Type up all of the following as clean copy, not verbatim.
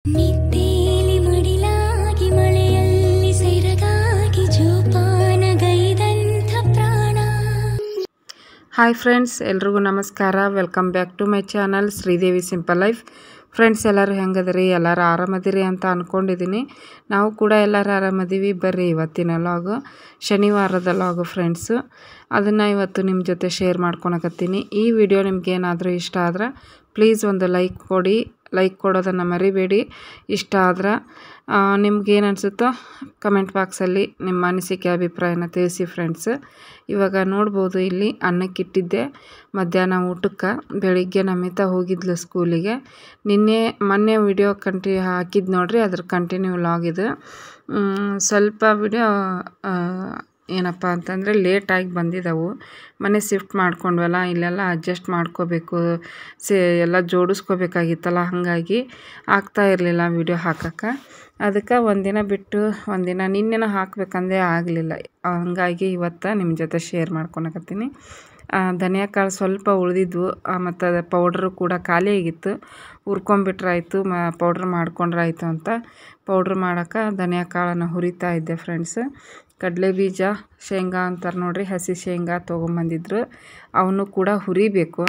ನಿದ್ದೇಲಿ ಮಡಿಲಾಗಿ ಮಳೆಯಲ್ಲಿ ಸೆರಗಾಗಿ ಜೋಪಾನಗೈದಂಥ ಪ್ರಾಣ. Hi friends, ಎಲ್ರಿಗೂ ನಮಸ್ಕಾರ. Welcome back to my channel Sridevi simple life. Friends, ಎಲ್ಲರೂ ಹೆಂಗದಿರಿ? ಎಲ್ಲರೂ ಆರಾಮದಿರಿ ಅಂತ ಅಂದ್ಕೊಂಡಿದ್ದೀನಿ. ನಾವು ಕೂಡ ಎಲ್ಲರೂ ಆರಾಮದೀವಿ. ಬರ್ರಿ ಇವತ್ತಿನ ಲಾಗು, ಶನಿವಾರದ ಲಾಗು ಫ್ರೆಂಡ್ಸು. ಅದನ್ನು ಇವತ್ತು ನಿಮ್ಮ ಜೊತೆ ಶೇರ್ ಮಾಡ್ಕೊಳಕತ್ತೀನಿ. ಈ ವಿಡಿಯೋ ನಿಮ್ಗೇನಾದರೂ ಇಷ್ಟ ಆದ್ರೆ ಪ್ಲೀಸ್ ಒಂದು ಲೈಕ್ ಕೊಡಿ. ಲೈಕ್ ಕೊಡೋದನ್ನು ಮರಿಬೇಡಿ. ಇಷ್ಟ ಆದ್ರೆ ನಿಮ್ಗೇನು ಅನಿಸುತ್ತೋ ಕಮೆಂಟ್ ಬಾಕ್ಸಲ್ಲಿ ನಿಮ್ಮ ಅನಿಸಿಕೆ ಅಭಿಪ್ರಾಯನ ತಿಳಿಸಿ ಫ್ರೆಂಡ್ಸ್. ಇವಾಗ ನೋಡ್ಬೋದು, ಇಲ್ಲಿ ಅನ್ನಕ್ಕಿಟ್ಟಿದ್ದೆ ಮಧ್ಯಾಹ್ನ ಊಟಕ್ಕೆ. ಬೆಳಿಗ್ಗೆ ನಮಿತಾ ಹೋಗಿದ್ಲು ಸ್ಕೂಲಿಗೆ. ಮೊನ್ನೆ ವಿಡಿಯೋ ಹಾಕಿದ್ದು ನೋಡ್ರಿ, ಅದ್ರ ಕಂಟಿನ್ಯೂ ಲಾಗ್ ಇದು. ಸ್ವಲ್ಪ ವಿಡಿಯೋ ಏನಪ್ಪ ಅಂತಂದರೆ ಲೇಟಾಗಿ ಬಂದಿದ್ದವು. ಮನೆ ಶಿಫ್ಟ್ ಮಾಡ್ಕೊಂಡ್ವಲ್ಲ, ಇಲ್ಲೆಲ್ಲ ಅಡ್ಜಸ್ಟ್ ಮಾಡ್ಕೋಬೇಕು, ಎಲ್ಲ ಜೋಡಿಸ್ಕೋಬೇಕಾಗಿತ್ತಲ್ಲ, ಹಾಗಾಗಿ ಆಗ್ತಾ ಇರಲಿಲ್ಲ ವಿಡಿಯೋ ಹಾಕೋಕ್ಕೆ. ಅದಕ್ಕೆ ಒಂದಿನ ಬಿಟ್ಟು ಒಂದಿನ ನಿನ್ನೆನ ಹಾಕಬೇಕಂದ್ರೆ ಆಗಲಿಲ್ಲ. ಹಾಗಾಗಿ ಇವತ್ತು ನಿಮ್ಮ ಜೊತೆ ಶೇರ್ ಮಾಡ್ಕೊಳಕತ್ತೀನಿ. ಧನಿಯಾ ಕಾಳು ಸ್ವಲ್ಪ ಉಳಿದಿದ್ವು, ಮತ್ತು ಅದು ಪೌಡ್ರು ಕೂಡ ಖಾಲಿ ಆಗಿತ್ತು. ಹುರ್ಕೊಂಬಿಟ್ರಾಯ್ತು, ಪೌಡ್ರ್ ಮಾಡ್ಕೊಂಡ್ರಾಯ್ತು ಅಂತ ಪೌಡ್ರ್ ಮಾಡೋಕ್ಕೆ ಧನಿಯಾ ಕಾಳನ್ನು ಹುರಿತಾ ಇದ್ದೆ ಫ್ರೆಂಡ್ಸ್. ಕಡಲೆ ಬೀಜ, ಶೇಂಗಾ ಅಂತಾರೆ ನೋಡ್ರಿ, ಹಸಿ ಶೇಂಗಾ ತೊಗೊಂಬಂದಿದ್ರು. ಅವನು ಕೂಡ ಹುರಿಬೇಕು.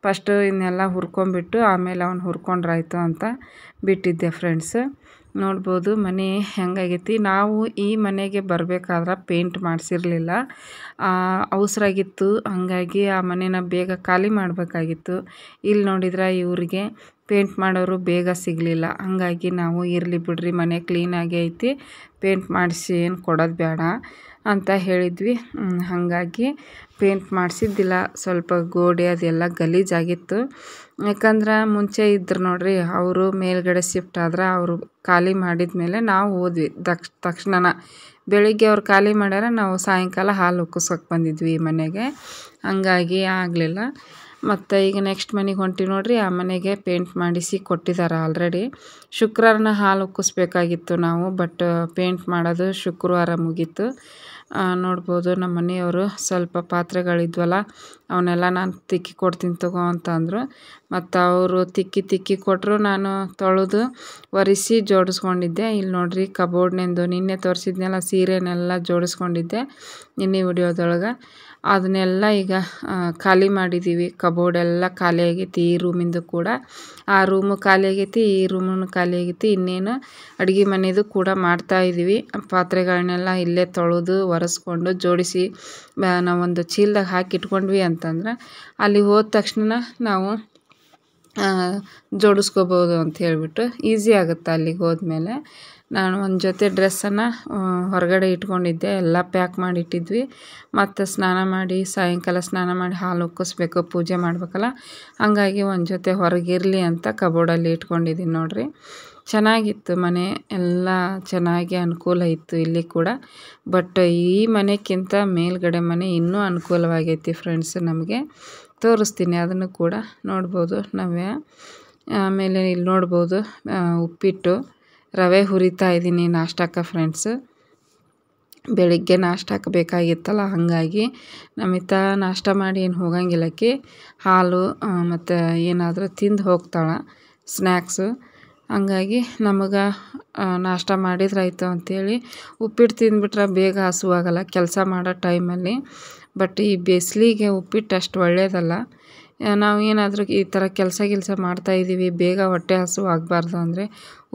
ಫಸ್ಟು ಇನ್ನೆಲ್ಲ ಹುರ್ಕೊಂಬಿಟ್ಟು ಆಮೇಲೆ ಅವ್ನು ಹುರ್ಕೊಂಡ್ರಾಯ್ತು ಅಂತ ಬಿಟ್ಟಿದ್ದೆ ಫ್ರೆಂಡ್ಸ್. ನೋಡ್ಬೋದು ಮನೆ ಹೆಂಗಾಗೈತಿ. ನಾವು ಈ ಮನೆಗೆ ಬರಬೇಕಾದ್ರೆ ಪೇಂಟ್ ಮಾಡಿಸಿರಲಿಲ್ಲ, ಅವಸರಾಗಿತ್ತು. ಹಾಗಾಗಿ ಆ ಮನೇನ ಬೇಗ ಖಾಲಿ ಮಾಡಬೇಕಾಗಿತ್ತು. ಇಲ್ಲಿ ನೋಡಿದ್ರೆ ಇವರಿಗೆ ಪೇಂಟ್ ಮಾಡೋರು ಬೇಗ ಸಿಗಲಿಲ್ಲ. ಹಾಗಾಗಿ ನಾವು ಇರಲಿ ಬಿಡ್ರಿ, ಮನೆ ಕ್ಲೀನಾಗಿ ಐತಿ, ಪೇಂಟ್ ಮಾಡಿಸಿ ಏನು ಕೊಡೋದು ಬೇಡ ಅಂತ ಹೇಳಿದ್ವಿ. ಹಾಗಾಗಿ ಪೇಂಟ್ ಮಾಡಿಸಿದ್ದಿಲ್ಲ. ಸ್ವಲ್ಪ ಗೋಡೆ ಅದೆಲ್ಲ ಗಲೀಜಾಗಿತ್ತು. ಯಾಕಂದ್ರೆ ಮುಂಚೆ ಇದ್ರು ನೋಡ್ರಿ, ಅವರು ಮೇಲ್ಗಡೆ ಶಿಫ್ಟ್ ಆದ್ರೆ ಅವರು ಖಾಲಿ ಮಾಡಿದ ಮೇಲೆ ನಾವು ಹೋದ್ವಿ. ತಕ್ಷಣ ಬೆಳಿಗ್ಗೆ ಅವ್ರು ಖಾಲಿ ಮಾಡ್ಯಾರ, ನಾವು ಸಾಯಂಕಾಲ ಹಾಲು ಉಕ್ಕಿಸೋಕೆ ಬಂದಿದ್ವಿ ಈ ಮನೆಗೆ. ಹಾಗಾಗಿ ಆಗಲಿಲ್ಲ. ಮತ್ತು ಈಗ ನೆಕ್ಸ್ಟ್ ಮನೆಗೆ ಹೊಂಟಿವಿ ನೋಡ್ರಿ, ಆ ಮನೆಗೆ ಪೇಂಟ್ ಮಾಡಿಸಿ ಕೊಟ್ಟಿದ್ದಾರೆ ಆಲ್ರೆಡಿ. ಶುಕ್ರವಾರನ ಹಾಲು ಉಕ್ಕಿಸ್ಬೇಕಾಗಿತ್ತು ನಾವು, ಬಟ್ ಪೇಂಟ್ ಮಾಡೋದು ಶುಕ್ರವಾರ ಮುಗೀತು. ನೋಡ್ಬೋದು ನಮ್ಮ ಮನೆಯವರು ಸ್ವಲ್ಪ ಪಾತ್ರೆಗಳಿದ್ವಲ್ಲ, ಅವನ್ನೆಲ್ಲ ನಾನು ತಿಕ್ಕಿ ಕೊಡ್ತೀನಿ ತಗೋ ಅಂತಂದರು. ಮತ್ತು ಅವರು ತಿಕ್ಕಿ ಕೊಟ್ಟರು. ನಾನು ತೊಳೆದು ಒರೆಸಿ ಜೋಡಿಸ್ಕೊಂಡಿದ್ದೆ. ಇಲ್ಲಿ ನೋಡ್ರಿ, ಕಬೋರ್ಡ್ನಿಂದು ನಿನ್ನೆ ತೋರಿಸಿದ್ನೆಲ್ಲ ಸೀರೆನೆಲ್ಲ ಜೋಡಿಸ್ಕೊಂಡಿದ್ದೆ ನಿನ್ನೆ ವಿಡಿಯೋದೊಳಗೆ. ಅದನ್ನೆಲ್ಲ ಈಗ ಖಾಲಿ ಮಾಡಿದ್ದೀವಿ. ಕಬೋರ್ಡೆಲ್ಲ ಖಾಲಿ ಆಗೈತಿ, ಈ ರೂಮಿಂದು ಕೂಡ. ಆ ರೂಮು ಖಾಲಿ ಆಗೈತಿ, ಈ ರೂಮು ಖಾಲಿ ಆಗೈತಿ. ಇನ್ನೇನು ಅಡುಗೆ ಮನೆಯದು ಕೂಡ ಮಾಡ್ತಾಯಿದ್ದೀವಿ. ಪಾತ್ರೆಗಳನ್ನೆಲ್ಲ ಇಲ್ಲೇ ತೊಳೆದು ಒರೆಸ್ಕೊಂಡು ಜೋಡಿಸಿ ನಾವೊಂದು ಚೀಲದಾಗ ಹಾಕಿ ಇಟ್ಕೊಂಡ್ವಿ ಅಂತಂದ್ರೆ ಅಲ್ಲಿ ಹೋದ ತಕ್ಷಣ ನಾವು ಜೋಡಿಸ್ಕೋಬೋದು ಅಂತ ಹೇಳಿಬಿಟ್ಟು ಈಸಿ ಆಗುತ್ತೆ. ಅಲ್ಲಿಗೆ ಹೋದ್ಮೇಲೆ ನಾನು ಒಂದು ಜೊತೆ ಡ್ರೆಸ್ಸನ್ನು ಹೊರಗಡೆ ಇಟ್ಕೊಂಡಿದ್ದೆ, ಎಲ್ಲ ಪ್ಯಾಕ್ ಮಾಡಿಟ್ಟಿದ್ವಿ. ಮತ್ತು ಸಾಯಂಕಾಲ ಸ್ನಾನ ಮಾಡಿ ಹಾಲು ಉಕ್ಕಿಸ್ಬೇಕು, ಪೂಜೆ ಮಾಡಬೇಕಲ್ಲ. ಹಾಗಾಗಿ ಒಂದು ಜೊತೆ ಹೊರಗಿರಲಿ ಅಂತ ಕಬೋರ್ಡಲ್ಲಿ ಇಟ್ಕೊಂಡಿದ್ದೀನಿ ನೋಡ್ರಿ. ಚೆನ್ನಾಗಿತ್ತು ಮನೆ, ಎಲ್ಲ ಚೆನ್ನಾಗಿ ಅನುಕೂಲ ಇತ್ತು ಇಲ್ಲಿ ಕೂಡ. ಬಟ್ ಈ ಮನೆಗಿಂತ ಮೇಲ್ಗಡೆ ಮನೆ ಇನ್ನೂ ಅನುಕೂಲವಾಗೈತಿ ಫ್ರೆಂಡ್ಸ್. ನಮಗೆ ತೋರಿಸ್ತೀನಿ, ಅದನ್ನು ಕೂಡ ನೋಡ್ಬೋದು ನಾವೇ. ಆಮೇಲೆ ಇಲ್ಲಿ ನೋಡ್ಬೋದು ಉಪ್ಪಿಟ್ಟು ರವೆ ಹುರಿತಾ ಇದ್ದೀನಿ ನಾಷ್ಟಕ್ಕೆ ಫ್ರೆಂಡ್ಸ್. ಬೆಳಿಗ್ಗೆ ನಾಷ್ಟಕ್ಕೆ ಬೇಕಾಗಿತ್ತಲ್ಲ, ಹಾಗಾಗಿ ನಮಿತಾ ನಾಷ್ಟ ಮಾಡಿ ಏನು ಹೋಗಂಗಿಲ್ಲಕ್ಕೆ, ಹಾಲು ಮತ್ತು ಏನಾದರೂ ತಿಂದು ಹೋಗ್ತಾಳೆ ಸ್ನ್ಯಾಕ್ಸು. ಹಂಗಾಗಿ ನಮಗೆ ನಾಷ್ಟ ಮಾಡಿದ್ರಾಯ್ತು ಅಂಥೇಳಿ ಉಪ್ಪಿಟ್ಟು ತಿಂದುಬಿಟ್ರೆ ಬೇಗ ಹಸುವಾಗಲ್ಲ ಕೆಲಸ ಮಾಡೋ ಟೈಮಲ್ಲಿ. ಬಟ್ ಈ ಬಿಸಿಲಿಗೆ ಉಪ್ಪಿಟ್ಟು ಅಷ್ಟು ಒಳ್ಳೆಯದಲ್ಲ. ನಾವು ಏನಾದರೂ ಈ ಥರ ಕೆಲಸ ಮಾಡ್ತಾಯಿದ್ದೀವಿ, ಬೇಗ ಹೊಟ್ಟೆ ಹಸು ಆಗಬಾರ್ದು ಅಂದರೆ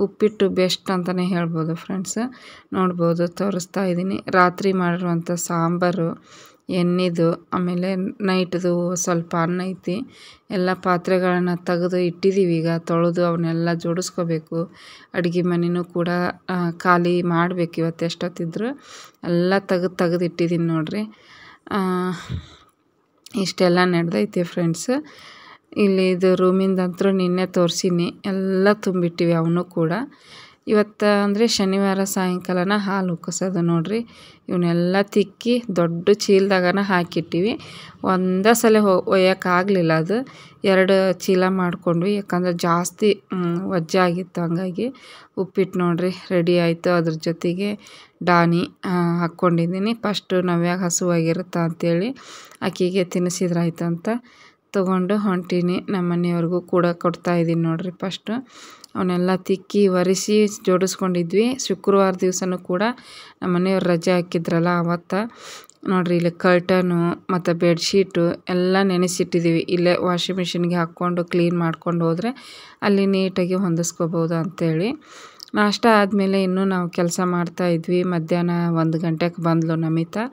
ಉಪ್ಪಿಟ್ಟು ಬೆಸ್ಟ್ ಅಂತಲೇ ಹೇಳ್ಬೋದು ಫ್ರೆಂಡ್ಸ್. ನೋಡ್ಬೋದು, ತೋರಿಸ್ತಾ ಇದ್ದೀನಿ. ರಾತ್ರಿ ಮಾಡಿರುವಂಥ ಸಾಂಬಾರು, ಎಣ್ಣೆದು, ಆಮೇಲೆ ನೈಟ್ದು ಸ್ವಲ್ಪ ಅನ್ನ ಐತಿ. ಎಲ್ಲ ಪಾತ್ರೆಗಳನ್ನು ತೆಗೆದು ಇಟ್ಟಿದ್ದೀವಿ. ಈಗ ತೊಳೆದು ಅವನ್ನೆಲ್ಲ ಜೋಡಿಸ್ಕೋಬೇಕು. ಅಡುಗೆ ಮನೆಯೂ ಕೂಡ ಖಾಲಿ ಮಾಡಬೇಕು ಇವತ್ತು ಎಷ್ಟೊತ್ತಿದ್ರು. ಎಲ್ಲ ತೆಗೆದು ಇಟ್ಟಿದ್ದೀನಿ ನೋಡ್ರಿ. ಇಷ್ಟೆಲ್ಲ ನಡೆದೈತಿ ಫ್ರೆಂಡ್ಸ್. ಇಲ್ಲಿ ಇದು ರೂಮಿಂದಂತರೂ ನಿನ್ನೆ ತೋರಿಸೀನಿ, ಎಲ್ಲ ತುಂಬಿಟ್ಟಿವಿ ಅವನು ಕೂಡ. ಇವತ್ತು ಅಂದರೆ ಶನಿವಾರ ಸಾಯಂಕಾಲನ ಹಾಲು ಉಕ್ಕಿಸೋದು ನೋಡ್ರಿ. ಇವನ್ನೆಲ್ಲ ತಿಕ್ಕಿ ದೊಡ್ಡ ಚೀಲದಾಗನ ಹಾಕಿಟ್ಟಿವಿ. ಒಂದೇ ಸಲ ಒಯ್ಯೋಕ್ಕಾಗಲಿಲ್ಲ, ಅದು 2 ಚೀಲ ಮಾಡ್ಕೊಂಡ್ವಿ. ಯಾಕಂದರೆ ಜಾಸ್ತಿ ವಜ್ಜೆ ಆಗಿತ್ತು. ಹಾಗಾಗಿ ಉಪ್ಪಿಟ್ಟು ನೋಡ್ರಿ ರೆಡಿ ಆಯಿತು. ಅದ್ರ ಜೊತೆಗೆ ಡಾನಿ ಹಾಕ್ಕೊಂಡಿದ್ದೀನಿ. ಫಸ್ಟು ನವ್ಯಾಗ ಹಸುವಾಗಿರುತ್ತಾ ಅಂಥೇಳಿ ಆಕೆಗೆ ತಿನ್ನಿಸಿದ್ರಾಯ್ತು ಅಂತ ತೊಗೊಂಡು ಹೊಂಟೀನಿ. ನಮ್ಮ ಮನೆಯವ್ರಿಗೂ ಕೂಡ ಕೊಡ್ತಾಯಿದ್ದೀನಿ ನೋಡಿರಿ. ಫಸ್ಟು ಅವನ್ನೆಲ್ಲ ತಿಕ್ಕಿ ಒರೆಸಿ ಜೋಡಿಸ್ಕೊಂಡಿದ್ವಿ. ಶುಕ್ರವಾರ ದಿವಸನೂ ಕೂಡ ನಮ್ಮ ಮನೆಯವ್ರು ರಜೆ ಹಾಕಿದ್ರಲ್ಲ ಅವತ್ತು ನೋಡಿರಿ, ಇಲ್ಲಿ ಕರ್ಟನು ಮತ್ತು ಬೆಡ್ಶೀಟು ಎಲ್ಲ ನೆನೆಸಿಟ್ಟಿದ್ದೀವಿ. ಇಲ್ಲೇ ವಾಷಿಂಗ್ ಮಿಷಿನ್ಗೆ ಹಾಕ್ಕೊಂಡು ಕ್ಲೀನ್ ಮಾಡ್ಕೊಂಡು ಹೋದರೆ ಅಲ್ಲಿ ನೀಟಾಗಿ ಹೊಂದಿಸ್ಕೋಬೋದು ಅಂಥೇಳಿ. ನಾಷ್ಟ ಆದಮೇಲೆ ಇನ್ನೂ ನಾವು ಕೆಲಸ ಮಾಡ್ತಾಯಿದ್ವಿ. ಮಧ್ಯಾಹ್ನ 1 ಗಂಟೆಗೆ ಬಂದಳು ನಮಿತಾ.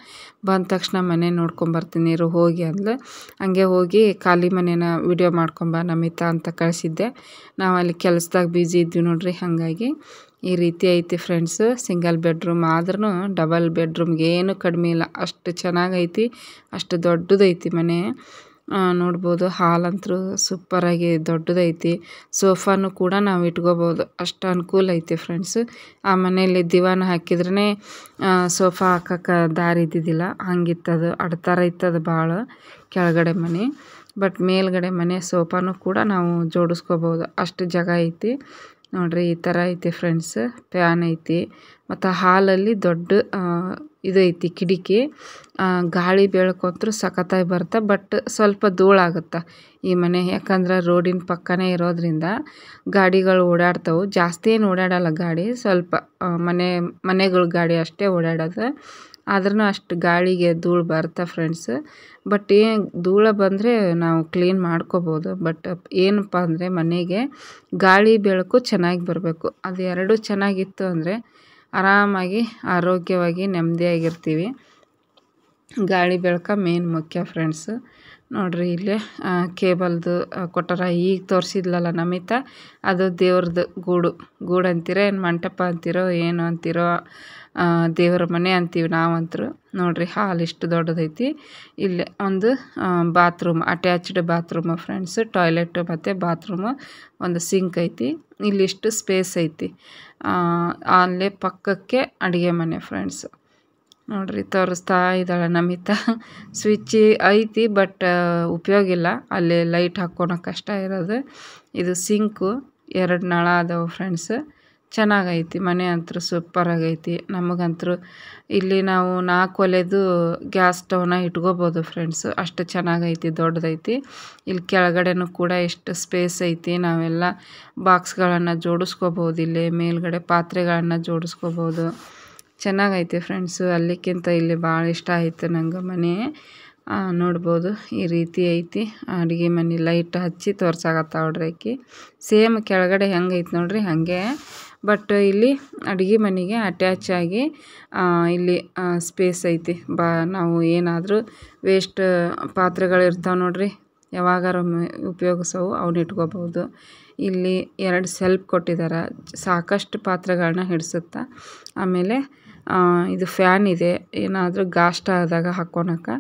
ಬಂದ ತಕ್ಷಣ ಮನೆ ನೋಡ್ಕೊಂಬರ್ತೀನಿ ಇರು ಹೋಗಿ ಅಂದ್ಲು. ಹಂಗೆ ಹೋಗಿ ಖಾಲಿ ಮನೇನ ವಿಡಿಯೋ ಮಾಡ್ಕೊಂಬ ನಮಿತಾ ಅಂತ ಕಳಿಸಿದ್ದೆ. ನಾವು ಅಲ್ಲಿ ಕೆಲಸದಾಗ ಬ್ಯುಸಿ ಇದ್ವಿ ನೋಡ್ರಿ. ಹಾಗಾಗಿ ಈ ರೀತಿ ಐತಿ ಫ್ರೆಂಡ್ಸು. ಸಿಂಗಲ್ ಬೆಡ್ರೂಮ್ ಆದ್ರೂ ಡಬಲ್ ಬೆಡ್ರೂಮ್ಗೆ ಏನೂ ಕಡಿಮೆ ಇಲ್ಲ, ಅಷ್ಟು ಚೆನ್ನಾಗೈತಿ, ಅಷ್ಟು ದೊಡ್ಡದೈತಿ ಮನೆ. ನೋಡ್ಬೋದು ಹಾಲಂತೂ ಸೂಪರಾಗಿ ದೊಡ್ಡದೈತಿ. ಸೋಫಾನು ಕೂಡ ನಾವು ಇಟ್ಕೋಬೋದು, ಅಷ್ಟು ಅನುಕೂಲ ಐತಿ ಫ್ರೆಂಡ್ಸು. ಆ ಮನೆಯಲ್ಲಿ ದಿವಾನ ಹಾಕಿದ್ರೇ ಸೋಫಾ ಹಾಕೋಕ್ಕೆ ದಾರಿ ಇದ್ದಿದ್ದಿಲ್ಲ, ಹಂಗಿತ್ತದು. ಅಡ್ತಾರ ಇತ್ತದು ಭಾಳ ಕೆಳಗಡೆ ಮನೆ. ಬಟ್ ಮೇಲ್ಗಡೆ ಮನೆ ಸೋಫಾನು ಕೂಡ ನಾವು ಜೋಡಿಸ್ಕೋಬೋದು, ಅಷ್ಟು ಜಾಗ ಐತಿ ನೋಡಿರಿ. ಈ ಥರ ಐತಿ ಫ್ರೆಂಡ್ಸ್. ಫ್ಯಾನ್ ಐತಿ ಮತ್ತು ಹಾಲಲ್ಲಿ ದೊಡ್ಡ ಇದೈತಿ ಕಿಟಕಿ. ಗಾಳಿ ಬೆಳಕಂತೂ ಸಖತ್ತಾಗಿ ಬರುತ್ತೆ. ಬಟ್ ಸ್ವಲ್ಪ ಧೂಳಾಗುತ್ತೆ ಈ ಮನೆ, ಯಾಕಂದ್ರೆ ರೋಡಿನ ಪಕ್ಕನೇ ಇರೋದ್ರಿಂದ ಗಾಡಿಗಳು ಓಡಾಡ್ತಾವೆ. ಜಾಸ್ತಿ ಏನು ಓಡಾಡಲ್ಲ ಗಾಡಿ, ಸ್ವಲ್ಪ ಮನೆಗಳ ಗಾಡಿ ಅಷ್ಟೇ ಓಡಾಡೋದು. ಆದ್ರೂ ಅಷ್ಟು ಗಾಳಿಗೆ ಧೂಳು ಬರುತ್ತೆ ಫ್ರೆಂಡ್ಸ್. ಬಟ್ ಧೂಳು ಬಂದರೆ ನಾವು ಕ್ಲೀನ್ ಮಾಡ್ಕೋಬೋದು. ಬಟ್ ಏನಪ್ಪ ಅಂದರೆ ಮನೆಗೆ ಗಾಳಿ ಬೆಳಕು ಚೆನ್ನಾಗಿ ಬರಬೇಕು. ಅದು ಎರಡೂ ಚೆನ್ನಾಗಿತ್ತು ಅಂದರೆ ಆರಾಮಾಗಿ ಆರೋಗ್ಯವಾಗಿ ನೆಮ್ಮದಿಯಾಗಿರ್ತೀವಿ. ಗಾಳಿ ಬೆಳಕು ಮೇನ್ ಮುಖ್ಯ ಫ್ರೆಂಡ್ಸು. ನೋಡಿರಿ ಇಲ್ಲೇ ಕೇಬಲ್ದು ಕೊಟ್ಟಾರ. ಈಗ ತೋರಿಸಿದ್ಲಲ್ಲ ನಮಿತಾ, ಅದು ದೇವ್ರದ್ದು ಗೂಡು ಅಂತೀರೋ ಏನು ಮಂಟಪ ಅಂತೀರೋ ಏನು ಅಂತೀರೋ, ದೇವರ ಮನೆ ಅಂತೀವಿ ನಾವಂತರೂ. ನೋಡಿರಿ ಹಾಲ್ ಇಷ್ಟು ದೊಡ್ಡದೈತಿ. ಇಲ್ಲೇ ಒಂದು bathroom, attached bathroom friends. Toilet ಮತ್ತು ಬಾತ್ರೂಮು, ಒಂದು ಸಿಂಕ್ ಐತಿ. ಇಲ್ಲಿಷ್ಟು ಸ್ಪೇಸ್ ಐತಿ. ಅಲ್ಲೇ ಪಕ್ಕಕ್ಕೆ ಅಡುಗೆ ಮನೆ ಫ್ರೆಂಡ್ಸು. ನೋಡಿರಿ ತೋರಿಸ್ತಾ ಇದ್ದಾಳೆ ನಮಿತಾ. ಸ್ವಿಚ್ ಐತಿ ಬಟ್ ಉಪಯೋಗ ಇಲ್ಲ, ಅಲ್ಲಿ ಲೈಟ್ ಹಾಕ್ಕೊಳಕ್ಕೆ ಕಷ್ಟ ಇರೋದು. ಇದು ಸಿಂಕು, 2 ನಳ ಅದಾವೆ ಫ್ರೆಂಡ್ಸ್. ಚೆನ್ನಾಗೈತಿ ಮನೆ ಅಂತೂ ಸೂಪರಾಗೈತಿ. ನಮಗಂತೂ ಇಲ್ಲಿ ನಾವು 4 ಒಲೆದು ಗ್ಯಾಸ್ ಸ್ಟವ್ನ ಇಟ್ಕೋಬೋದು ಫ್ರೆಂಡ್ಸು, ಅಷ್ಟು ಚೆನ್ನಾಗೈತಿ, ದೊಡ್ಡದೈತಿ. ಇಲ್ಲಿ ಕೆಳಗಡೆನೂ ಕೂಡ ಎಷ್ಟು ಸ್ಪೇಸ್ ಐತಿ. ನಾವೆಲ್ಲ ಬಾಕ್ಸ್ಗಳನ್ನು ಜೋಡಿಸ್ಕೋಬೋದು. ಇಲ್ಲಿ ಮೇಲ್ಗಡೆ ಪಾತ್ರೆಗಳನ್ನು ಜೋಡಿಸ್ಕೋಬೋದು. ಚೆನ್ನಾಗೈತಿ ಫ್ರೆಂಡ್ಸು. ಅಲ್ಲಿಕ್ಕಿಂತ ಇಲ್ಲಿ ಭಾಳ ಇಷ್ಟ ಆಯಿತು ನಂಗೆ ಮನೆ. ನೋಡ್ಬೋದು ಈ ರೀತಿ ಐತಿ ಅಡುಗೆ ಮನೆ. ಲೈಟ್ ಹಚ್ಚಿ ತೋರ್ಸಾಕತ್ತಾಳ್ರಿ ಆಕಿ. ಸೇಮ್ ಕೆಳಗಡೆ ಹೆಂಗೈತಿ ನೋಡ್ರಿ ಹಾಗೆ. ಬಟ್ ಇಲ್ಲಿ ಅಡುಗೆ ಮನೆಗೆ ಅಟ್ಯಾಚ್ ಆಗಿ ಇಲ್ಲಿ ಸ್ಪೇಸ್ ಐತಿ. ನಾವು ಏನಾದರೂ ವೇಸ್ಟ್ ಪಾತ್ರೆಗಳಿರ್ತಾವೆ ನೋಡ್ರಿ, ಯಾವಾಗಾರ ಉಪಯೋಗಿಸೋವು, ಅವನ್ನ ಇಟ್ಕೋಬೋದು. ಇಲ್ಲಿ 2 ಸೆಲ್ಫ್ ಕೊಟ್ಟಿದ್ದಾರೆ, ಸಾಕಷ್ಟು ಪಾತ್ರೆಗಳನ್ನ ಹಿಡಿಸುತ್ತಾ. ಆಮೇಲೆ ಇದು ಫ್ಯಾನ್ ಇದೆ, ಏನಾದರೂ ಗಾಷ್ಟ ಆದಾಗ ಹಾಕ್ಕೊಳಕ್ಕೆ.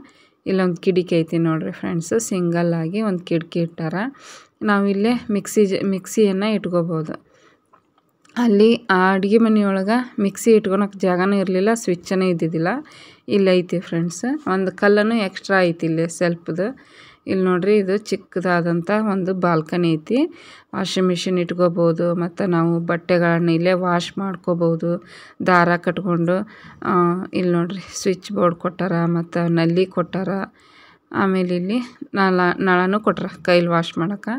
ಇಲ್ಲೊಂದು ಕಿಟಕಿ ಐತಿ ನೋಡಿರಿ ಫ್ರೆಂಡ್ಸು. ಸಿಂಗಲ್ಲಾಗಿ ಒಂದು ಕಿಟಕಿ ಇಟ್ಟಾರ. ನಾವಿಲ್ಲೇ ಮಿಕ್ಸಿಯನ್ನು ಇಟ್ಕೋಬೋದು. ಅಲ್ಲಿ ಆ ಅಡುಗೆ ಮನೆಯೊಳಗೆ ಮಿಕ್ಸಿ ಇಟ್ಕೊಳಕ್ಕೆ ಜಾಗನೂ ಇರಲಿಲ್ಲ, ಸ್ವಿಚ್ಚನೇ ಇದ್ದಿದ್ದಿಲ್ಲ. ಇಲ್ಲಿ ಐತಿ ಫ್ರೆಂಡ್ಸ್. ಒಂದು ಕಲ್ಲನ್ನು ಎಕ್ಸ್ಟ್ರಾ ಐತಿ ಇಲ್ಲಿ ಸೆಲ್ಫ್ದು. ಇಲ್ಲಿ ನೋಡ್ರಿ, ಇದು ಚಿಕ್ಕದಾದಂಥ ಒಂದು ಬಾಲ್ಕನಿ ಐತಿ. ವಾಷಿಂಗ್ ಮಿಷಿನ್ ಇಟ್ಕೋಬೋದು ಮತ್ತು ನಾವು ಬಟ್ಟೆಗಳನ್ನ ಇಲ್ಲೇ ವಾಶ್ ಮಾಡ್ಕೋಬೋದು ದಾರ ಕಟ್ಕೊಂಡು. ಇಲ್ಲಿ ನೋಡ್ರಿ ಸ್ವಿಚ್ ಬೋರ್ಡ್ ಕೊಟ್ಟಾರ ಮತ್ತು ನಲ್ಲಿ ಕೊಟ್ಟಾರ. ಆಮೇಲೆ ಇಲ್ಲಿ ನಳನೂ ಕೊಟ್ಟಾರ ಕೈಲಿ ವಾಶ್ ಮಾಡೋಕೆ.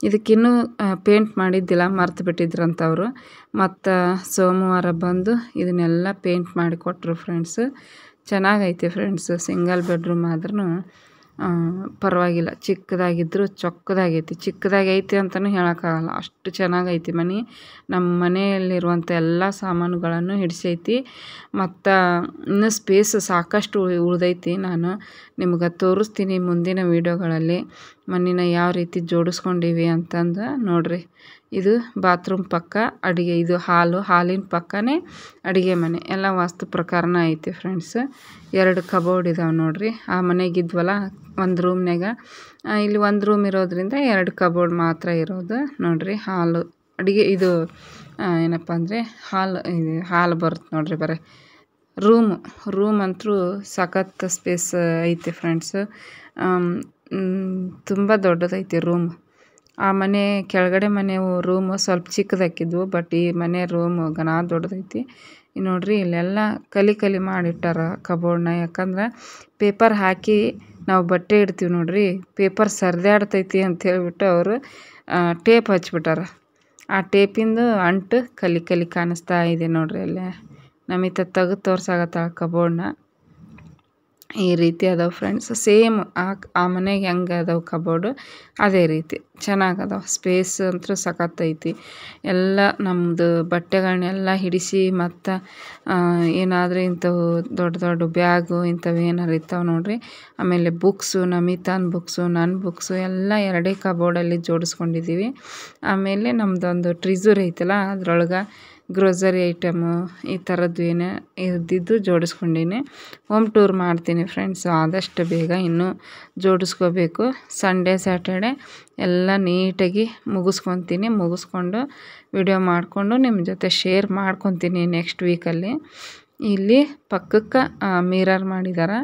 ಇದಕ್ಕಿನ್ನೂ ಪೇಂಟ್ ಮಾಡಿದ್ದಿಲ್ಲ, ಮರ್ತು ಬಿಟ್ಟಿದ್ರಂತವರು. ಮತ್ತು ಸೋಮವಾರ ಬಂದು ಇದನ್ನೆಲ್ಲ ಪೇಂಟ್ ಮಾಡಿ ಕೊಟ್ಟರು ಫ್ರೆಂಡ್ಸು. ಚೆನ್ನಾಗೈತೆ ಫ್ರೆಂಡ್ಸು. ಸಿಂಗಲ್ ಬೆಡ್ರೂಮ್ ಆದ್ರೂ ಪರವಾಗಿಲ್ಲ, ಚಿಕ್ಕದಾಗಿದ್ದರೂ ಚೊಕ್ಕದಾಗೈತಿ. ಚಿಕ್ಕದಾಗೈತಿ ಅಂತಲೂ ಹೇಳೋಕ್ಕಾಗಲ್ಲ, ಅಷ್ಟು ಚೆನ್ನಾಗೈತಿ ಮನೆ. ನಮ್ಮ ಮನೆಯಲ್ಲಿರುವಂಥ ಎಲ್ಲ ಸಾಮಾನುಗಳನ್ನು ಹಿಡಿಸೈತಿ. ಮತ್ತು ಇನ್ನೂ ಸ್ಪೇಸ್ ಸಾಕಷ್ಟು ಉಳಿದೈತಿ. ನಾನು ನಿಮ್ಗೆ ತೋರಿಸ್ತೀನಿ ಮುಂದಿನ ವೀಡಿಯೋಗಳಲ್ಲಿ ಮನೆನ ಯಾವ ರೀತಿ ಜೋಡಿಸ್ಕೊಂಡಿವಿ ಅಂತಂದು. ನೋಡಿರಿ, ಇದು ಬಾತ್ರೂಮ್ ಪಕ್ಕ ಅಡುಗೆ, ಇದು ಹಾಲಿನ ಪಕ್ಕನೇ ಅಡುಗೆ ಮನೆ. ಎಲ್ಲ ವಾಸ್ತು ಪ್ರಕಾರನ ಐತಿ ಫ್ರೆಂಡ್ಸ್. 2 ಕಬೋರ್ಡ್ ಇದಾವೆ ನೋಡಿರಿ. ಆ ಮನೆಗಿದ್ವಲ್ಲ ಒಂದು ರೂಮ್ನಾಗ, ಇಲ್ಲಿ ಒಂದು ರೂಮ್ ಇರೋದ್ರಿಂದ 2 ಕಬೋರ್ಡ್ ಮಾತ್ರ ಇರೋದು. ನೋಡಿರಿ ಅಡುಗೆ ಇದು ಏನಪ್ಪ ಅಂದರೆ ಹಾಲು ಬರುತ್ತೆ ನೋಡಿರಿ. ಬರೀ ರೂಮ್ ಅಂತೂ ಸಖತ್ ಸ್ಪೇಸ್ ಐತಿ ಫ್ರೆಂಡ್ಸು. ತುಂಬ ದೊಡ್ಡದೈತಿ ರೂಮ್. ಆ ಮನೆ ಕೆಳಗಡೆ ಮನೆ ರೂಮು ಸ್ವಲ್ಪ ಚಿಕ್ಕದಾಕಿದ್ವು, ಬಟ್ ಈ ಮನೆ ರೂಮು ಘನ ದೊಡ್ಡದೈತಿ. ನೋಡ್ರಿ ಇಲ್ಲೆಲ್ಲ ಕಲಿ ಮಾಡಿಟ್ಟಾರ ಕಬೋರ್ಡ್ನ. ಯಾಕಂದ್ರೆ ಪೇಪರ್ ಹಾಕಿ ನಾವು ಬಟ್ಟೆ ಇಡ್ತೀವಿ ನೋಡ್ರಿ, ಪೇಪರ್ ಸರ್ದಾಡ್ತೈತಿ ಅಂತ ಹೇಳ್ಬಿಟ್ಟು ಅವರು ಟೇಪ್ ಹಚ್ಬಿಟ್ಟಾರ. ಆ ಟೇಪಿಂದು ಅಂಟು ಕಲಿ ಕಲಿ ಕಾಣಿಸ್ತಾ ಇದೆ ನೋಡ್ರಿ. ಅಲ್ಲೇ ನಮಿತ ತೆಗೆದು ತೋರ್ಸಾಗತ್ತಾಳ ಕಬೋರ್ಡ್ನ. ಈ ರೀತಿ ಅದಾವೆ ಫ್ರೆಂಡ್ಸ್. ಸೇಮ್ ಆ ಮನೆಗೆ ಹೆಂಗೆ ಅದಾವೆ ಕಬೋರ್ಡು ಅದೇ ರೀತಿ ಚೆನ್ನಾಗಿ ಅದಾವೆ. ಸ್ಪೇಸ್ ಅಂತೂ ಸಖತ್ತೈತಿ. ಎಲ್ಲ ನಮ್ಮದು ಬಟ್ಟೆಗಳನ್ನೆಲ್ಲ ಹಿಡಿಸಿ ಮತ್ತು ಏನಾದರೂ ಇಂಥವು ದೊಡ್ಡ ದೊಡ್ಡ ಬ್ಯಾಗು ಇಂಥವು ಏನಾರು ಇರ್ತಾವೆ ನೋಡ್ರಿ. ಆಮೇಲೆ ಬುಕ್ಸು, ನಮಿತಾನ್ ಬುಕ್ಸು, ನನ್ನ ಬುಕ್ಸು ಎಲ್ಲ ಎರಡೇ ಕಬೋರ್ಡಲ್ಲಿ ಜೋಡಿಸ್ಕೊಂಡಿದ್ದೀವಿ. ಆಮೇಲೆ ನಮ್ಮದೊಂದು ಟ್ರಿಜರ್ ಐತಲ್ಲ, ಅದ್ರೊಳಗೆ ಗ್ರೋಸರಿ ಐಟಮು ಈ ಥರದ್ದು ಏನೇ ಇದ್ದಿದ್ದು ಜೋಡಿಸ್ಕೊಂಡೀನಿ. ಹೋಮ್ ಟೂರ್ ಮಾಡ್ತೀನಿ ಫ್ರೆಂಡ್ಸ್ ಆದಷ್ಟು ಬೇಗ. ಇನ್ನೂ ಜೋಡಿಸ್ಕೋಬೇಕು. ಸಂಡೇ ಸ್ಯಾಟರ್ಡೆ ಎಲ್ಲ ನೀಟಾಗಿ ಮುಗಿಸ್ಕೊಂಡು ವಿಡಿಯೋ ಮಾಡಿಕೊಂಡು ನಿಮ್ಮ ಜೊತೆ ಶೇರ್ ಮಾಡ್ಕೊತೀನಿ ನೆಕ್ಸ್ಟ್ ವೀಕಲ್ಲಿ. ಇಲ್ಲಿ ಪಕ್ಕಕ್ಕೆ ಮಿರರ್ ಮಾಡಿದ್ದಾರೆ.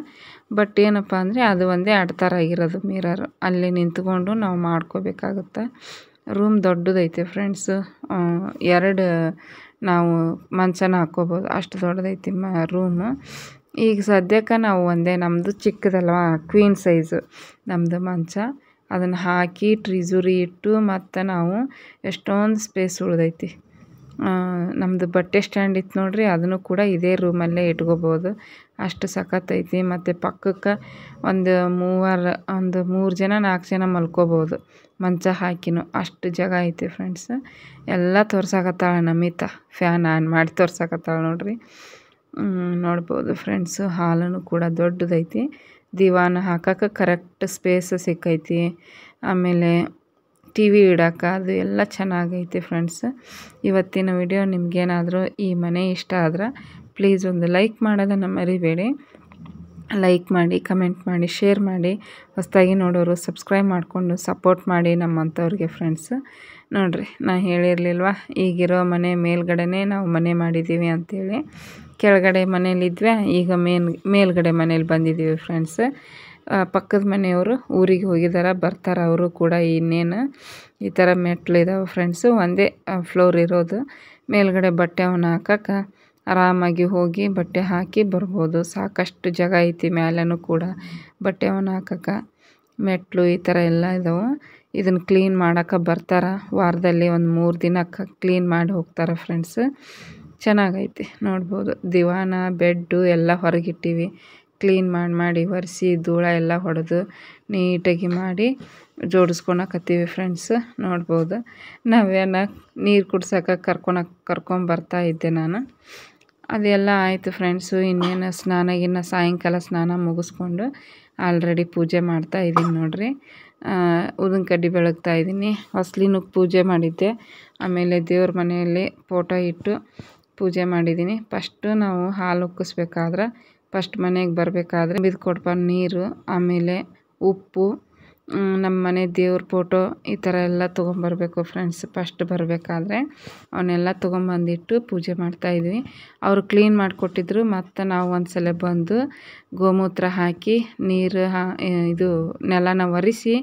ಬಟ್ ಏನಪ್ಪ ಅಂದರೆ ಅದು ಒಂದೇ ಅಡ್ತಾರಾಗಿರೋದು ಮಿರರ್. ಅಲ್ಲಿ ನಿಂತ್ಕೊಂಡು ನಾವು ಮಾಡ್ಕೋಬೇಕಾಗುತ್ತೆ. Room ದೊಡ್ಡದೈತೆ friends. 2 ನಾವು ಮಂಚನ ಹಾಕ್ಕೋಬೋದು, ಅಷ್ಟು ದೊಡ್ಡದೈತಿ ರೂಮು. ಈಗ ಸದ್ಯಕ್ಕೆ ನಾವು ಒಂದೇ, ನಮ್ಮದು ಚಿಕ್ಕದಲ್ವ ಕ್ವೀನ್ ಸೈಜು ನಮ್ಮದು ಮಂಚ. ಅದನ್ನು ಹಾಕಿ ಟ್ರಿಜುರಿ ಇಟ್ಟು ಮತ್ತು ನಾವು ಎಷ್ಟೊಂದು ಸ್ಪೇಸ್ ಉಳ್ದೈತಿ. ನಮ್ಮದು ಬಟ್ಟೆ ಸ್ಟ್ಯಾಂಡ್ ಇತ್ತು ನೋಡ್ರಿ, ಅದನ್ನು ಕೂಡ ಇದೇ ರೂಮಲ್ಲೇ ಇಟ್ಕೋಬೋದು, ಅಷ್ಟು ಸಖತ್ತೈತಿ. ಮತ್ತು ಪಕ್ಕಕ್ಕೆ ಒಂದು 3 ಜನ 4 ಜನ ಮಲ್ಕೋಬೋದು ಮಂಚ ಹಾಕಿನೂ, ಅಷ್ಟು ಜಾಗ ಐತಿ ಫ್ರೆಂಡ್ಸ್. ಎಲ್ಲ ತೋರ್ಸಾಕತ್ತಾಳ ನಮಿತಾ, ಫ್ಯಾನ್ ಆನ್ ಮಾಡಿ ತೋರ್ಸಾಕತ್ತಾಳ ನೋಡ್ರಿ. ನೋಡ್ಬೋದು ಫ್ರೆಂಡ್ಸು. ಹಾಲನ್ನು ಕೂಡ ದೊಡ್ಡದೈತಿ. ದಿವಾನ ಹಾಕಕ್ಕೆ ಕರೆಕ್ಟ್ ಸ್ಪೇಸ್ ಸಿಕ್ಕೈತಿ. ಆಮೇಲೆ ಟಿ ವಿ ಇಡೋಕೆ ಅದು ಎಲ್ಲ ಚೆನ್ನಾಗೈತಿ ಫ್ರೆಂಡ್ಸ್. ಇವತ್ತಿನ ವಿಡಿಯೋ ನಿಮಗೇನಾದರೂ ಈ ಮನೆ ಇಷ್ಟ ಆದ್ರೆ ಪ್ಲೀಸ್ ಒಂದು ಲೈಕ್ ಮಾಡೋದನ್ನು ಮರಿಬೇಡಿ. ಲೈಕ್ ಮಾಡಿ, ಕಮೆಂಟ್ ಮಾಡಿ, ಶೇರ್ ಮಾಡಿ. ಹೊಸದಾಗಿ ನೋಡೋರು ಸಬ್ಸ್ಕ್ರೈಬ್ ಮಾಡಿಕೊಂಡು ಸಪೋರ್ಟ್ ಮಾಡಿ ನಮ್ಮಂಥವ್ರಿಗೆ ಫ್ರೆಂಡ್ಸ್. ನೋಡಿರಿ, ನಾನು ಹೇಳಿರಲಿಲ್ವ ಈಗಿರೋ ಮನೆ ಮೇಲ್ಗಡೆನೇ ನಾವು ಮನೆ ಮಾಡಿದ್ದೀವಿ ಅಂಥೇಳಿ. ಕೆಳಗಡೆ ಮನೇಲಿದ್ವಿ, ಈಗ ಮೇಲ್ಗಡೆ ಮನೇಲಿ ಬಂದಿದ್ದೀವಿ ಫ್ರೆಂಡ್ಸ್. ಪಕ್ಕದ ಮನೆಯವರು ಊರಿಗೆ ಹೋಗಿದ್ದಾರೆ, ಬರ್ತಾರೆ ಅವರು ಕೂಡ. ಇನ್ನೇನು ಈ ಥರ ಮೆಟ್ಲಿದ್ದಾವೆ ಫ್ರೆಂಡ್ಸು. ಒಂದೇ ಫ್ಲೋರ್ ಇರೋದು. ಮೇಲ್ಗಡೆ ಬಟ್ಟೆವನ್ನು ಹಾಕಕ್ಕೆ ಆರಾಮಾಗಿ ಹೋಗಿ ಬಟ್ಟೆ ಹಾಕಿ ಬರ್ಬೋದು. ಸಾಕಷ್ಟು ಜಾಗ ಐತಿ ಮ್ಯಾಲೂ ಕೂಡ ಬಟ್ಟೆವನ್ನು ಹಾಕಕ್ಕೆ. ಮೆಟ್ಲು ಈ ಥರ ಎಲ್ಲ ಇದಾವೆ. ಇದನ್ನು ಕ್ಲೀನ್ ಮಾಡೋಕೆ ಬರ್ತಾರೆ. ವಾರದಲ್ಲಿ ಒಂದು 3 ದಿನಕ್ಕೆ ಕ್ಲೀನ್ ಮಾಡಿ ಹೋಗ್ತಾರೆ ಫ್ರೆಂಡ್ಸ್. ಚೆನ್ನಾಗೈತಿ ನೋಡ್ಬೋದು. ದಿವಾನ, ಬೆಡ್ಡು ಎಲ್ಲ ಹೊರಗಿಟ್ಟಿವಿ. ಕ್ಲೀನ್ ಮಾಡಿ ಒರೆಸಿ ಧೂಳ ಎಲ್ಲ ಹೊಡೆದು ನೀಟಾಗಿ ಮಾಡಿ ಜೋಡಿಸ್ಕೊಳಕತ್ತೀವಿ ಫ್ರೆಂಡ್ಸ್. ನೋಡ್ಬೋದು. ನಾವೇನ ನೀರು ಕುಡ್ಸೋಕೆ ಕರ್ಕೊಂಬರ್ತಾ ಇದ್ದೆ ನಾನು. ಅದೆಲ್ಲ ಆಯಿತು ಫ್ರೆಂಡ್ಸು. ಇನ್ನೇನು ಸಾಯಂಕಾಲ ಸ್ನಾನ ಮುಗಿಸ್ಕೊಂಡು ಆಲ್ರೆಡಿ ಪೂಜೆ ಮಾಡ್ತಾಯಿದ್ದೀನಿ ನೋಡ್ರಿ. ಉದಿನ ಕಡ್ಡಿ ಬೆಳಗ್ತಾ ಇದ್ದೀನಿ. ಹೊಸ್ಲಿನೂ ಪೂಜೆ ಮಾಡಿದ್ದೆ. ಆಮೇಲೆ ದೇವ್ರ ಮನೆಯಲ್ಲಿ ಫೋಟೋ ಇಟ್ಟು ಪೂಜೆ ಮಾಡಿದ್ದೀನಿ. ಫಸ್ಟು ನಾವು ಹಾಲು ಉಕ್ಕಿಸ್ಬೇಕಾದ್ರೆ ಫಸ್ಟ್ ಮನೆಗೆ ಬರಬೇಕಾದ್ರೆ ಬಿದ್ಕೊಡ್ಪ ನೀರು, ಆಮೇಲೆ ಉಪ್ಪು, ನಮ್ಮ ಮನೆ ದೇವ್ರ ಫೋಟೋ ಈ ಥರ ಎಲ್ಲ ತೊಗೊಂಬರ್ಬೇಕು ಫ್ರೆಂಡ್ಸ್. ಫಸ್ಟ್ ಬರಬೇಕಾದ್ರೆ ಅವನ್ನೆಲ್ಲ ತೊಗೊಂಬಂದಿಟ್ಟು ಪೂಜೆ ಮಾಡ್ತಾಯಿದ್ವಿ. ಅವರು ಕ್ಲೀನ್ ಮಾಡಿಕೊಟ್ಟಿದ್ರು. ಮತ್ತು ನಾವು ಒಂದು ಸಲ ಬಂದು ಗೋಮೂತ್ರ ಹಾಕಿ ನೀರು ಇದು ನೆಲನ ಒರೆಸಿ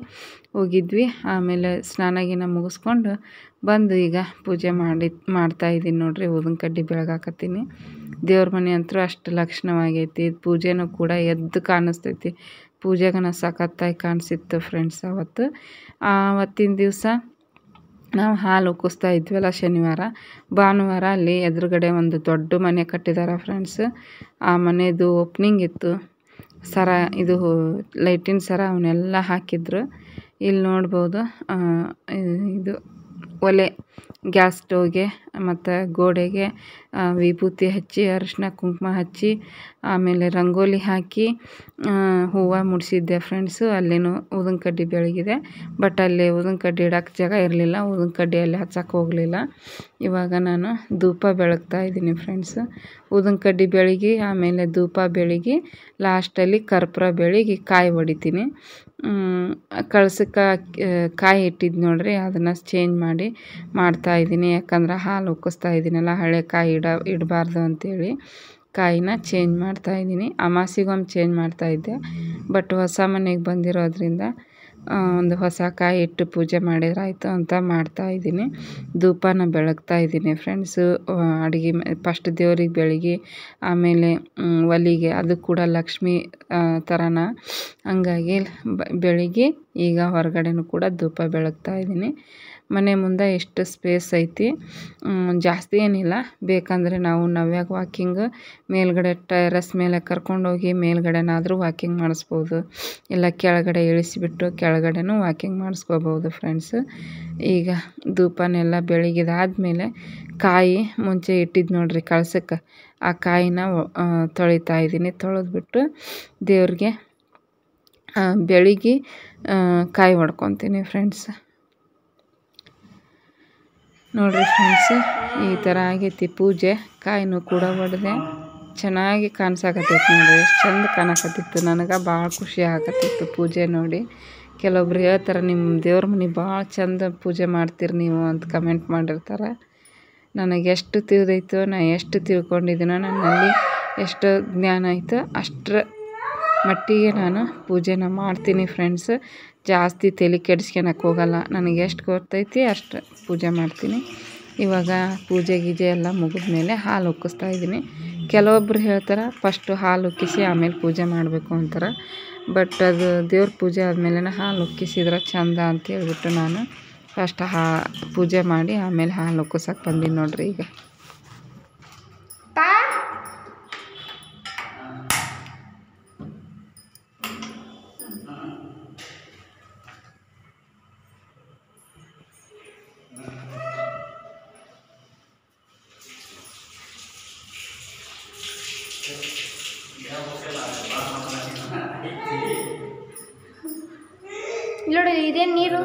ಹೋಗಿದ್ವಿ. ಆಮೇಲೆ ಸ್ನಾನ ಮುಗಿಸ್ಕೊಂಡು ಬಂದು ಈಗ ಪೂಜೆ ಮಾಡ್ತಾಯಿದ್ದೀನಿ ನೋಡ್ರಿ. ಊದಿನ ಕಡ್ಡಿ ಬೆಳಗಾಕತ್ತೀನಿ. ದೇವ್ರ ಮನೆ ಅಂತೂ ಅಷ್ಟು ಲಕ್ಷಣವಾಗೈತಿ. ಪೂಜೆನೂ ಕೂಡ ಎದ್ದು ಕಾಣಿಸ್ತೈತಿ. ಪೂಜೆಗನ ಸಖತ್ತಾಗಿ ಕಾಣಿಸಿತ್ತು ಫ್ರೆಂಡ್ಸ್ ಅವತ್ತು. ಆವತ್ತಿನ ದಿವಸ ನಾವು ಹಾಲು ಉಕ್ಕಿಸ್ತಾ ಇದ್ವಲ್ಲ ಶನಿವಾರ. ಭಾನುವಾರ ಅಲ್ಲಿ ಎದುರುಗಡೆ ಒಂದು ದೊಡ್ಡ ಮನೆ ಕಟ್ಟಿದ್ದಾರೆ ಫ್ರೆಂಡ್ಸ್. ಆ ಮನೆದು ಓಪ್ನಿಂಗ್ ಇತ್ತು. ಇದು ಲೈಟಿನ ಸರ ಅವನ್ನೆಲ್ಲ ಹಾಕಿದ್ರು. ಇಲ್ಲಿ ನೋಡ್ಬೋದು. ಇದು ಒಲೆ, ಗ್ಯಾಸ್ ಸ್ಟವ್ಗೆ ಮತ್ತು ಗೋಡೆಗೆ ವಿಭೂತಿ ಹಚ್ಚಿ, ಅರಿಶಿನ ಕುಂಕುಮ ಹಚ್ಚಿ, ಆಮೇಲೆ ರಂಗೋಲಿ ಹಾಕಿ ಹೂವು ಮುಡಿಸಿದ್ದೆ ಫ್ರೆಂಡ್ಸು. ಅಲ್ಲಿನೂ ಊದಿನ ಕಡ್ಡಿ ಬೆಳಗಿದೆ. ಬಟ್ ಅಲ್ಲಿ ಊದಿನ ಕಡ್ಡಿ ಇಡೋಕ್ಕೆ ಜಾಗ ಇರಲಿಲ್ಲ. ಊದಿನ ಕಡ್ಡಿ ಅಲ್ಲಿ ಹಚ್ಚಕ್ಕೆ ಹೋಗಲಿಲ್ಲ. ಇವಾಗ ನಾನು ಧೂಪ ಬೆಳಗ್ತಾ ಇದ್ದೀನಿ ಫ್ರೆಂಡ್ಸ್. ಊದಿನ ಕಡ್ಡಿ ಬೆಳಗಿ, ಆಮೇಲೆ ಧೂಪ ಬೆಳಗಿ, ಲಾಸ್ಟಲ್ಲಿ ಕರ್ಪೂರ ಬೆಳಗಿ ಕಾಯಿ ಹೊಡಿತೀನಿ. ಕಳಸಕ್ಕೆ ಕಾಯಿ ಇಟ್ಟಿದ್ದು ನೋಡ್ರಿ, ಅದನ್ನು ಚೇಂಜ್ ಮಾಡ್ತಾಯಿದ್ದೀನಿ. ಯಾಕಂದ್ರೆ ಹಾಲು ಉಕ್ಕಿಸ್ತಾ ಇದ್ದೀನಲ್ಲ, ಹಳೆ ಕಾಯಿ ಇಡಬಾರ್ದು ಅಂಥೇಳಿ ಕಾಯಿನ ಚೇಂಜ್ ಮಾಡ್ತಾಯಿದ್ದೀನಿ. ಅಮಾಸಿಗೊಮ್ಮೆ ಚೇಂಜ್ ಮಾಡ್ತಾಯಿದ್ದೆ. ಬಟ್ ಹೊಸ ಮನೆಗೆ ಬಂದಿರೋದ್ರಿಂದ ಒಂದು ಹೊಸ ಕಾಯಿ ಇಟ್ಟು ಪೂಜೆ ಮಾಡಿದ್ರಾಯ್ತು ಅಂತ ಮಾಡ್ತಾಯಿದ್ದೀನಿ. ಧೂಪನ ಬೆಳಗ್ತಾ ಇದ್ದೀನಿ ಫ್ರೆಂಡ್ಸು. ಅಡುಗೆ ಫಸ್ಟ್ ದೇವ್ರಿಗೆ ಬೆಳಗ್ಗೆ ಆಮೇಲೆ ಒಲೆಗೆ, ಅದು ಕೂಡ ಲಕ್ಷ್ಮಿ ಥರನ. ಹಂಗಾಗಿ ಬೆಳಗ್ಗೆ ಈಗ ಹೊರಗಡೆನೂ ಕೂಡ ಧೂಪ ಬೆಳಗ್ತಾ ಇದ್ದೀನಿ. ಮನೆ ಮುಂದೆ ಎಷ್ಟು ಸ್ಪೇಸ್ ಐತಿ, ಜಾಸ್ತಿ ಏನಿಲ್ಲ. ಬೇಕಂದರೆ ನಾವು ನವ್ಯಾಗ ವಾಕಿಂಗ್ ಮೇಲ್ಗಡೆ ಟೆರಸ್ ಮೇಲೆ ಕರ್ಕೊಂಡೋಗಿ ಮೇಲ್ಗಡೆನಾದರೂ ವಾಕಿಂಗ್ ಮಾಡಿಸ್ಬೋದು, ಇಲ್ಲ ಕೆಳಗಡೆ ಇಳಿಸಿಬಿಟ್ಟು ಕೆಳಗಡೆನೂ ವಾಕಿಂಗ್ ಮಾಡಿಸ್ಕೋಬೋದು ಫ್ರೆಂಡ್ಸ್. ಈಗ ಧೂಪನೆಲ್ಲ ಬೆಳಗಿದಾದ್ಮೇಲೆ ಕಾಯಿ ಮುಂಚೆ ಇಟ್ಟಿದ್ದು ನೋಡ್ರಿ ಕಳ್ಸಕ್ಕೆ, ಆ ಕಾಯಿನ ತೊಳಿತಾ ಇದ್ದೀನಿ. ತೊಳೆದ್ಬಿಟ್ಟು ದೇವ್ರಿಗೆ ಬೆಳಗ್ಗೆ ಕಾಯಿ ಹೊಡ್ಕೊತೀನಿ ಫ್ರೆಂಡ್ಸ್. ನೋಡಿರಿ ಫ್ರೆಂಡ್ಸ್, ಈ ಥರ ಆಗೈತಿ ಪೂಜೆ. ಕಾಯಿನೂ ಕೂಡ ಹೊಡೆದೆ, ಚೆನ್ನಾಗಿ ಕಾಣಿಸಾಕತ್ತೈತಿ ನೋಡಿರಿ, ಎಷ್ಟು ಚಂದ ಕಾಣಕತ್ತಿತ್ತು. ನನಗೆ ಭಾಳ ಖುಷಿ ಆಗತ್ತಿತ್ತು ಪೂಜೆ ನೋಡಿ. ಕೆಲವೊಬ್ರು ಹೇಳ್ತಾರೆ, ನಿಮ್ಮ ದೇವ್ರ ಮನೆ ಭಾಳ ಚಂದ ಪೂಜೆ ಮಾಡ್ತೀರಿ ನೀವು ಅಂತ ಕಮೆಂಟ್ ಮಾಡಿರ್ತಾರೆ. ನನಗೆ ಎಷ್ಟು ತಿಳಿದೈತೋ, ನಾನು ಎಷ್ಟು ತಿಳ್ಕೊಂಡಿದ್ದೀನೋ, ನನ್ನಲ್ಲಿ ಎಷ್ಟು ಜ್ಞಾನ ಐತೋ ಅಷ್ಟರ ಮಟ್ಟಿಗೆ ನಾನು ಪೂಜೆನ ಮಾಡ್ತೀನಿ ಫ್ರೆಂಡ್ಸ್. ಜಾಸ್ತಿ ತಲೆ ಕೆಡಿಸ್ಕೊಳಕ್ಕೆ ಹೋಗಲ್ಲ. ನನಗೆ ಎಷ್ಟು ಗೊತ್ತೈತಿ ಅಷ್ಟು ಪೂಜೆ ಮಾಡ್ತೀನಿ. ಇವಾಗ ಪೂಜೆ ಗೀಜೆ ಎಲ್ಲ ಮುಗಿದ್ಮೇಲೆ ಹಾಲು ಉಕ್ಕಿಸ್ತಾ ಇದ್ದೀನಿ. ಕೆಲವೊಬ್ರು ಹೇಳ್ತಾರೆ ಫಸ್ಟು ಹಾಲು ಉಕ್ಕಿಸಿ ಆಮೇಲೆ ಪೂಜೆ ಮಾಡಬೇಕು ಅಂತಾರೆ. ಬಟ್ ಅದು ದೇವ್ರ ಪೂಜೆ ಆದಮೇಲೆ ಹಾಲು ಉಕ್ಕಿಸಿದ್ರೆ ಚಂದ ಅಂತ ಹೇಳ್ಬಿಟ್ಟು ನಾನು ಫಸ್ಟ್ ಪೂಜೆ ಮಾಡಿ ಆಮೇಲೆ ಹಾಲು ಉಕ್ಕಿಸೋಕೆ ಬಂದೀನಿ ನೋಡ್ರಿ. ಈಗ ನೋಡಿ ಇದೇನು ನೀರು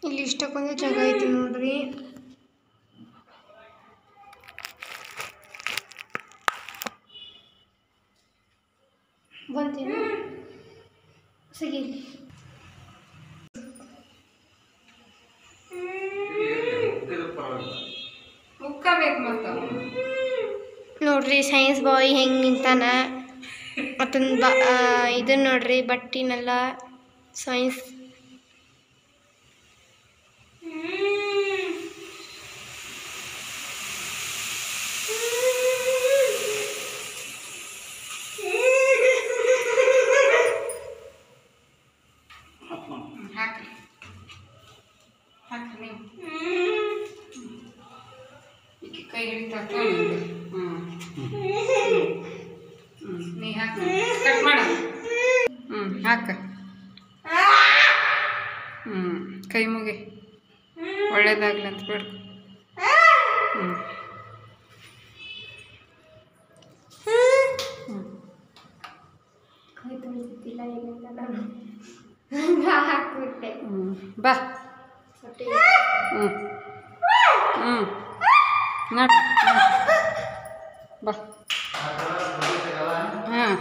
ಇಲ್ಲಿ ಇಷ್ಟಕ್ಕೊಂದು ಜಾಗ ಐತಿ ನೋಡ್ರಿ. ಬಂತೇನು ಸಿಗಿಲಿ ನೋಡ್ರಿ. ಸೈನ್ಸ್ ಬಾಯ್ ಹೆಂಗೆ ನಿಂತಾನ ಮತ್ತೊಂದು ಇದನ್ನ ನೋಡ್ರಿ, ಬಟ್ಟಿನೆಲ್ಲ ಸೈನ್ಸ್. ಕೈ ಹಿಡಿತಾ ನೀ ಹಾಕ, ಕಟ್ ಮಾಡ. ಹಾಕ. ಕೈ ಮುಗಿ, ಒಳ್ಳೇದಾಗ್ಲಿ ಅಂತ ಬೇಡ. ಬಾ. ನೋಡಿ ಬಾ. ಹಾಂ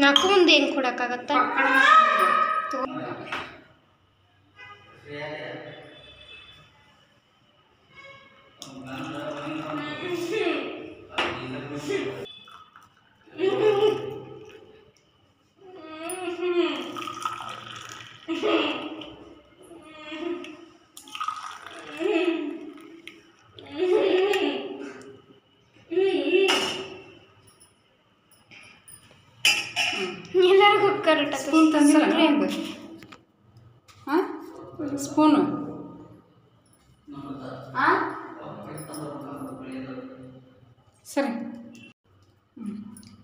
ನಾಲ್ಕು ಮುಂದೆ ಏನು ಕೊಡೋಕ್ಕಾಗತ್ತಾ? ಎಲ್ಲರಿಗೂ ಕರೆಕ್ಟ್ ಸ್ಪೂನ್ ತಂದಿಲ್ಲ ಒಂದು ಹಾಂ ಸ್ಪೂನು ಹಾಂ ಸರಿ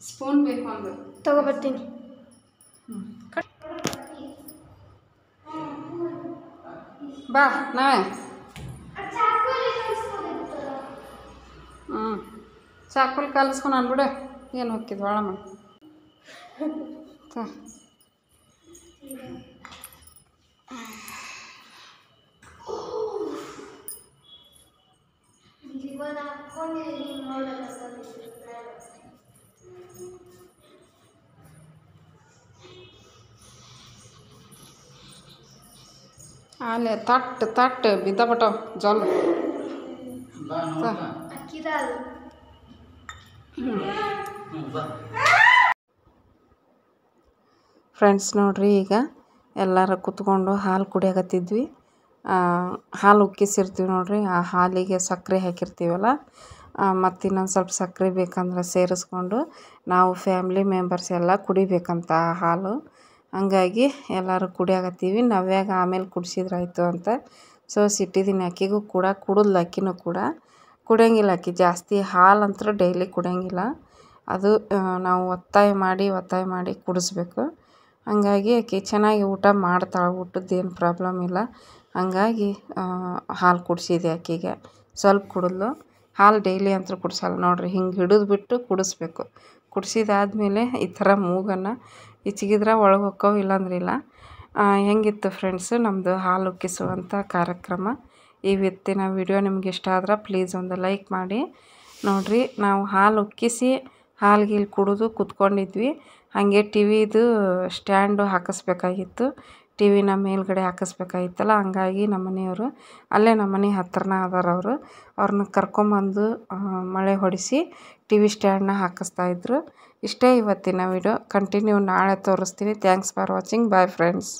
ಸ್ಪೂನ್ ಬೇಕು ಒಂದು ತಗೊಬರ್ತೀನಿ. ಬಾ ನಾವೇ ಚಾಕುಲ್ ಕಲಿಸ್ಕೊಂಡು ಅನ್ಬಿಡು ಏನು ಹೋಗಿದ್ ಭಾಳ ಮಾಡಿ ಅಲ್ಲೇ ತಟ್ಟು ಬಿದ್ದ ಬಟ್ಟವು ಜಲ್ ಫ್ರೆಂಡ್ಸ್ ನೋಡ್ರಿ, ಈಗ ಎಲ್ಲರೂ ಕುತ್ಕೊಂಡು ಹಾಲು ಕುಡಿಯಾಕತ್ತಿದ್ವಿ. ಹಾಲು ಉಕ್ಕಿಸಿರ್ತೀವಿ ನೋಡ್ರಿ, ಆ ಹಾಲಿಗೆ ಸಕ್ಕರೆ ಹಾಕಿರ್ತೀವಲ್ಲ, ಮತ್ತು ಇನ್ನೊಂದು ಸ್ವಲ್ಪ ಸಕ್ಕರೆ ಬೇಕಂದ್ರೆ ಸೇರಿಸ್ಕೊಂಡು ನಾವು ಫ್ಯಾಮ್ಲಿ ಮೆಂಬರ್ಸ್ ಎಲ್ಲ ಕುಡಿಬೇಕಂತ ಆ ಹಾಲು. ಹಂಗಾಗಿ ಎಲ್ಲರೂ ಕುಡಿಯಾಕತ್ತೀವಿ. ನವ್ಯಾಗ ಆಮೇಲೆ ಕುಡಿಸಿದ್ರಾಯ್ತು ಅಂತ ಇಟ್ಟಿದ್ದೀನಿ. ಅಕ್ಕಿಗೂ ಕೂಡ ಕುಡಿದ್ಲು. ಅಕ್ಕಿನೂ ಕೂಡ ಕುಡಿಯೋಂಗಿಲ್ಲ. ಅಕ್ಕಿ ಜಾಸ್ತಿ ಹಾಲಂತೂ ಡೈಲಿ ಕುಡಿಯೋಂಗಿಲ್ಲ. ಅದು ನಾವು ಒತ್ತಾಯ ಮಾಡಿ ಕುಡಿಸ್ಬೇಕು. ಹಂಗಾಗಿ ಆಕೆ ಚೆನ್ನಾಗಿ ಊಟ ಮಾಡ್ತಾಳೆ, ಊಟದ್ದೇನು ಪ್ರಾಬ್ಲಮ್ ಇಲ್ಲ. ಹಂಗಾಗಿ ಹಾಲು ಕುಡಿಸಿದೆ ಆಕೆಗೆ. ಸ್ವಲ್ಪ ಕುಡಿದ್ಲು. ಹಾಲು ಡೈಲಿ ಅಂತೂ ಕುಡಿಸಲ್ಲ ನೋಡ್ರಿ, ಹಿಂಗೆ ಹಿಡಿದ್ಬಿಟ್ಟು ಕುಡಿಸ್ಬೇಕು. ಕುಡಿಸಿದಾದ್ಮೇಲೆ ಈ ಥರ ಮೂಗನ್ನು ಹಿಚ್ಕಿದ್ರೆ ಒಳಗೆ ಹೊಕ್ಕವು, ಇಲ್ಲಾಂದ್ರೆ ಇಲ್ಲ. ಹೆಂಗಿತ್ತು ಫ್ರೆಂಡ್ಸು ನಮ್ಮದು ಹಾಲು ಉಕ್ಕಿಸುವಂಥ ಕಾರ್ಯಕ್ರಮ. ಇವತ್ತಿನ ವಿಡಿಯೋ ನಿಮ್ಗೆ ಇಷ್ಟ ಆದ್ರೆ ಪ್ಲೀಸ್ ಒಂದು ಲೈಕ್ ಮಾಡಿ. ನೋಡಿರಿ, ನಾವು ಹಾಲು ಉಕ್ಕಿಸಿ ಹಾಲು ಕುಡಿದು ಕುತ್ಕೊಂಡಿದ್ವಿ. ಹಾಗೆ ಟಿ ವಿದು ಸ್ಟ್ಯಾಂಡು ಹಾಕಿಸ್ಬೇಕಾಗಿತ್ತು. ಟಿ ವಿನ ಮೇಲ್ಗಡೆ ಹಾಕಿಸ್ಬೇಕಾಗಿತ್ತಲ್ಲ, ಹಂಗಾಗಿ ನಮ್ಮ ಮನೆಯವರು ಅಲ್ಲೇ ನಮ್ಮ ಮನೆ ಹತ್ರನ ಅದಾರ. ಅವ್ರನ್ನ ಕರ್ಕೊಂಬಂದು ಮಳೆ ಹೊಡಿಸಿ ಟಿ ವಿ ಸ್ಟ್ಯಾಂಡನ್ನ ಹಾಕಿಸ್ತಾಯಿದ್ರು. ಇಷ್ಟೇ ಇವತ್ತಿನ ವಿಡಿಯೋ. ಕಂಟಿನ್ಯೂ ನಾಳೆ ತೋರಿಸ್ತೀನಿ. Thanks for watching. Bye friends.